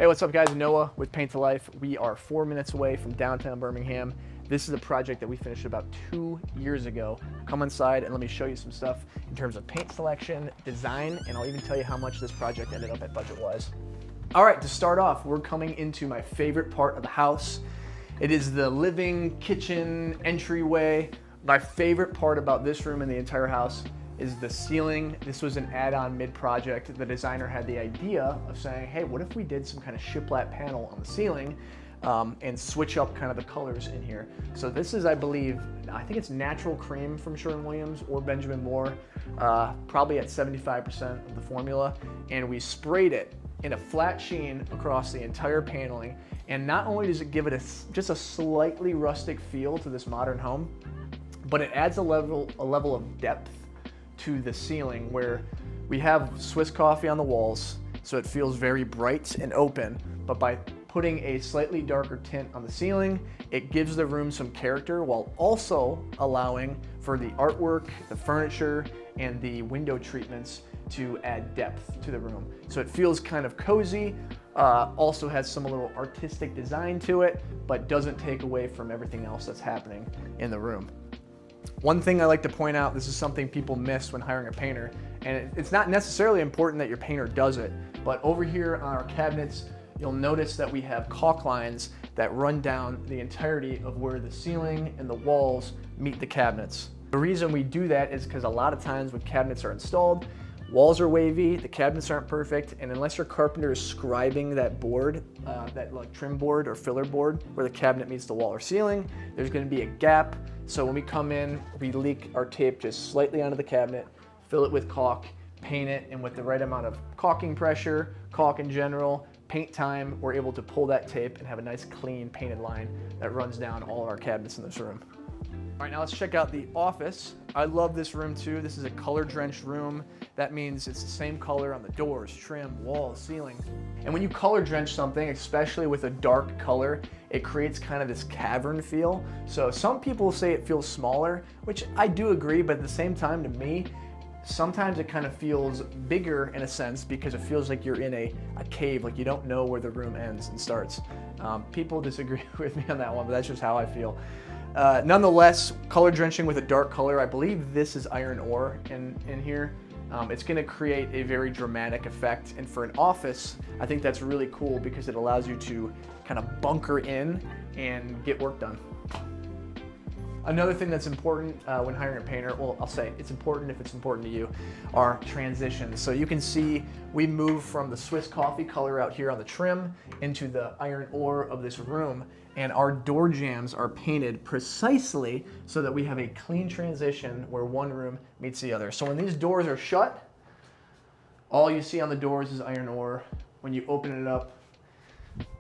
Hey, what's up guys? Noah with Paint to Life. We are 4 minutes away from downtown Birmingham. This is a project that we finished about 2 years ago. Come inside and let me show you some stuff in terms of paint selection, design, and I'll even tell you how much this project ended up at budget-wise. All right, to start off, we're coming into my favorite part of the house. It is the living kitchen entryway. My favorite part about this room in the entire house is the ceiling. This was an add-on mid-project. The designer had the idea of saying, hey, what if we did some kind of shiplap panel on the ceiling and switch up kind of the colors in here. So this is, I think it's natural cream from Sherwin-Williams or Benjamin Moore, probably at 75% of the formula. And we sprayed it in a flat sheen across the entire paneling. And not only does it give it just a slightly rustic feel to this modern home, but it adds a level of depth to the ceiling where we have Swiss coffee on the walls, so it feels very bright and open, but by putting a slightly darker tint on the ceiling, it gives the room some character while also allowing for the artwork, the furniture, and the window treatments to add depth to the room. So it feels kind of cozy, also has some little artistic design to it, but doesn't take away from everything else that's happening in the room. One thing I like to point out, this is something people miss when hiring a painter, and it's not necessarily important that your painter does it, but over here on our cabinets, you'll notice that we have caulk lines that run down the entirety of where the ceiling and the walls meet the cabinets. The reason we do that is because a lot of times when cabinets are installed, walls are wavy, the cabinets aren't perfect, and unless your carpenter is scribing that board, that like trim board or filler board where the cabinet meets the wall or ceiling, there's going to be a gap. So when we come in, we leak our tape just slightly onto the cabinet, fill it with caulk, paint it, and with the right amount of caulking pressure, caulk in general, paint time, we're able to pull that tape and have a nice clean painted line that runs down all of our cabinets in this room. All right, now let's check out the office. I love this room too. This is a color-drenched room. That means it's the same color on the doors, trim, walls, ceiling. And when you color drench something, especially with a dark color, it creates kind of this cavern feel. So some people say it feels smaller, which I do agree, but at the same time, to me, sometimes it kind of feels bigger in a sense because it feels like you're in a cave, like you don't know where the room ends and starts. People disagree with me on that one, but that's just how I feel. Nonetheless, color drenching with a dark color, I believe this is iron ore in here. It's going to create a very dramatic effect, and for an office, I think that's really cool because it allows you to kind of bunker in and get work done. Another thing that's important when hiring a painter, well, I'll say it's important if it's important to you, are transitions. So you can see we move from the Swiss coffee color out here on the trim into the iron ore of this room, and our door jambs are painted precisely so that we have a clean transition where one room meets the other. So when these doors are shut, all you see on the doors is iron ore. When you open it up,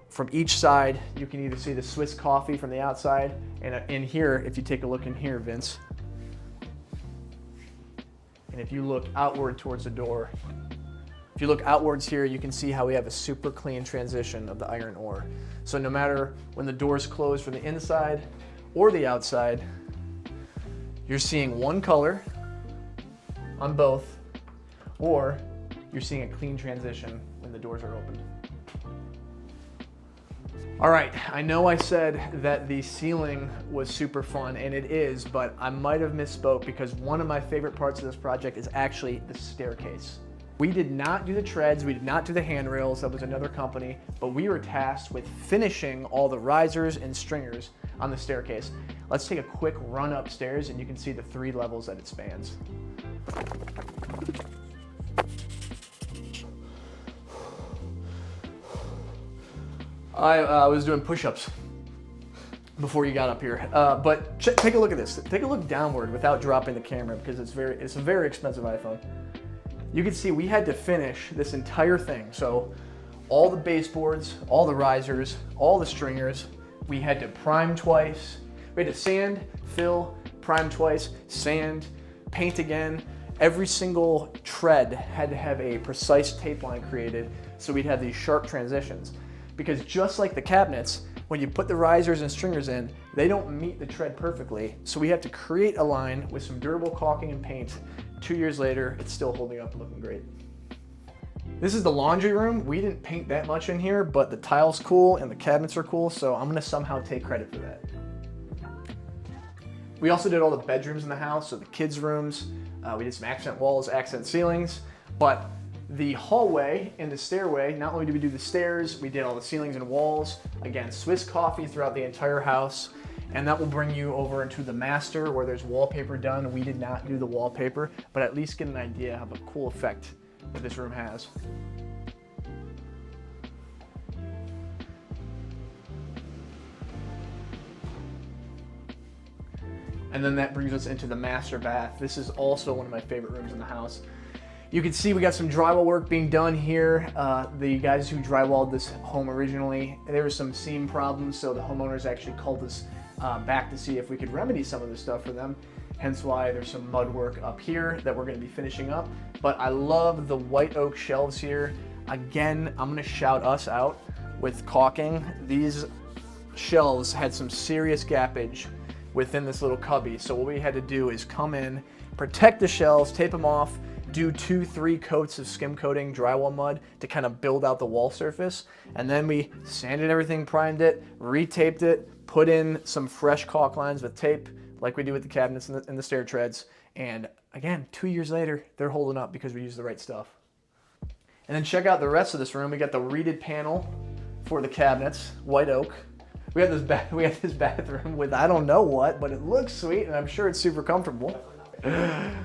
from each side, you can either see the Swiss coffee from the outside, and in here, if you take a look in here, Vince, and if you look outward towards the door, if you look outwards here, you can see how we have a super clean transition of the iron ore. So no matter when the doors close from the inside or the outside, you're seeing one color on both, or you're seeing a clean transition when the doors are opened. All right, I know I said that the ceiling was super fun, and it is, but I might have misspoke because one of my favorite parts of this project is actually the staircase. We did not do the treads, we did not do the handrails, that was another company, but we were tasked with finishing all the risers and stringers on the staircase. Let's take a quick run upstairs and you can see the 3 levels that it spans. I was doing push-ups before you got up here, but take a look at this. Take a look downward without dropping the camera because it's a very expensive iPhone. You can see we had to finish this entire thing. So all the baseboards, all the risers, all the stringers, we had to prime twice. We had to sand, fill, prime twice, sand, paint again. Every single tread had to have a precise tape line created so we'd have these sharp transitions. Because just like the cabinets, when you put the risers and stringers in, they don't meet the tread perfectly. So we have to create a line with some durable caulking and paint. 2 years later, it's still holding up and looking great. This is the laundry room. We didn't paint that much in here, but the tile's cool and the cabinets are cool, so I'm gonna somehow take credit for that. We also did all the bedrooms in the house, so the kids' rooms. We did some accent walls, accent ceilings, but the hallway and the stairway, not only did we do the stairs, we did all the ceilings and walls. Again, Swiss coffee throughout the entire house, and that will bring you over into the master where there's wallpaper done. We did not do the wallpaper, but at least get an idea of a cool effect that this room has. And then that brings us into the master bath. This is also one of my favorite rooms in the house. You can see we got some drywall work being done here. The guys who drywalled this home originally, there was some seam problems, so the homeowners actually called us back to see if we could remedy some of this stuff for them. Hence why there's some mud work up here that we're gonna be finishing up. But I love the white oak shelves here. Again, I'm gonna shout us out with caulking. These shelves had some serious gappage within this little cubby. So what we had to do is come in, protect the shelves, tape them off, do 2-3 coats of skim coating drywall mud to kind of build out the wall surface. And then we sanded everything, primed it, retaped it, put in some fresh caulk lines with tape, like we do with the cabinets and the stair treads. And again, 2 years later, they're holding up because we used the right stuff. And then check out the rest of this room. We got the reeded panel for the cabinets, white oak. We have this bathroom with I don't know what, but it looks sweet and I'm sure it's super comfortable. The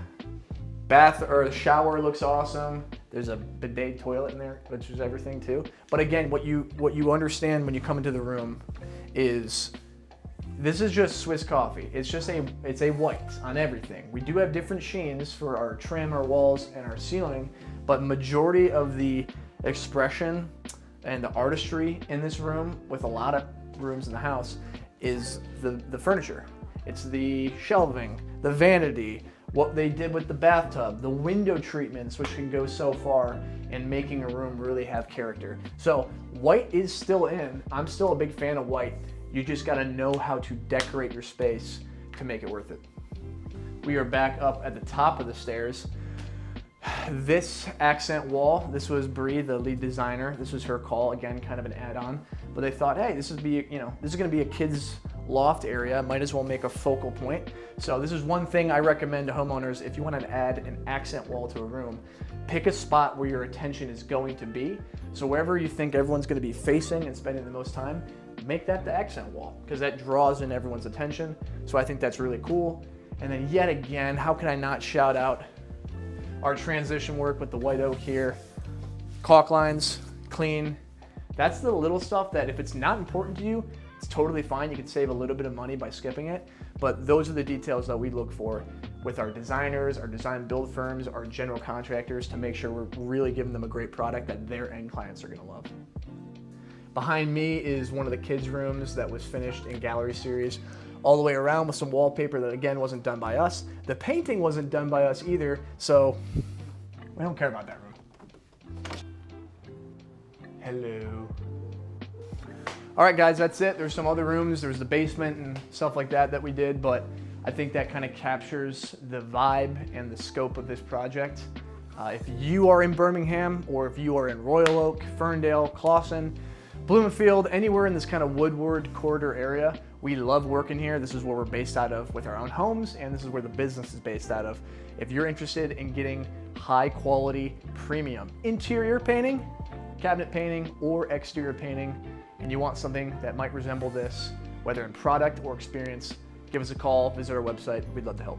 shower looks awesome. There's a bidet toilet in there, which is everything too. But again, what you understand when you come into the room is this is just Swiss coffee. It's a white on everything. We do have different sheens for our trim, our walls, and our ceiling, but majority of the expression and the artistry in this room, with a lot of rooms in the house, is the furniture. It's the shelving, the vanity, what they did with the bathtub, the window treatments, which can go so far in making a room really have character. So white is still in. I'm still a big fan of white. You just gotta know how to decorate your space to make it worth it. We are back up at the top of the stairs. This accent wall, this was Bree, the lead designer. This was her call, again, kind of an add-on. But they thought, hey, this is gonna be a kid's loft area. Might as well make a focal point. So this is one thing I recommend to homeowners. If you want to add an accent wall to a room, pick a spot where your attention is going to be. So wherever you think everyone's gonna be facing and spending the most time, make that the accent wall, because that draws in everyone's attention. So I think that's really cool. And then yet again, how can I not shout out our transition work with the white oak here. Caulk lines, clean. That's the little stuff that if it's not important to you, it's totally fine. You can save a little bit of money by skipping it. But those are the details that we look for with our designers, our design build firms, our general contractors, to make sure we're really giving them a great product that their end clients are gonna love. Behind me is one of the kids' rooms that was finished in Gallery Series, all the way around with some wallpaper that again wasn't done by us. The painting wasn't done by us either, so we don't care about that room. Hello. All right, guys, that's it. There's some other rooms. There's the basement and stuff like that we did, but I think that kind of captures the vibe and the scope of this project. If you are in Birmingham, or if you are in Royal Oak, Ferndale, Clawson, Bloomfield, anywhere in this kind of Woodward corridor area, we love working here. This is where we're based out of with our own homes, and this is where the business is based out of. If you're interested in getting high quality, premium interior painting, cabinet painting, or exterior painting, and you want something that might resemble this, whether in product or experience, give us a call, visit our website. We'd love to help.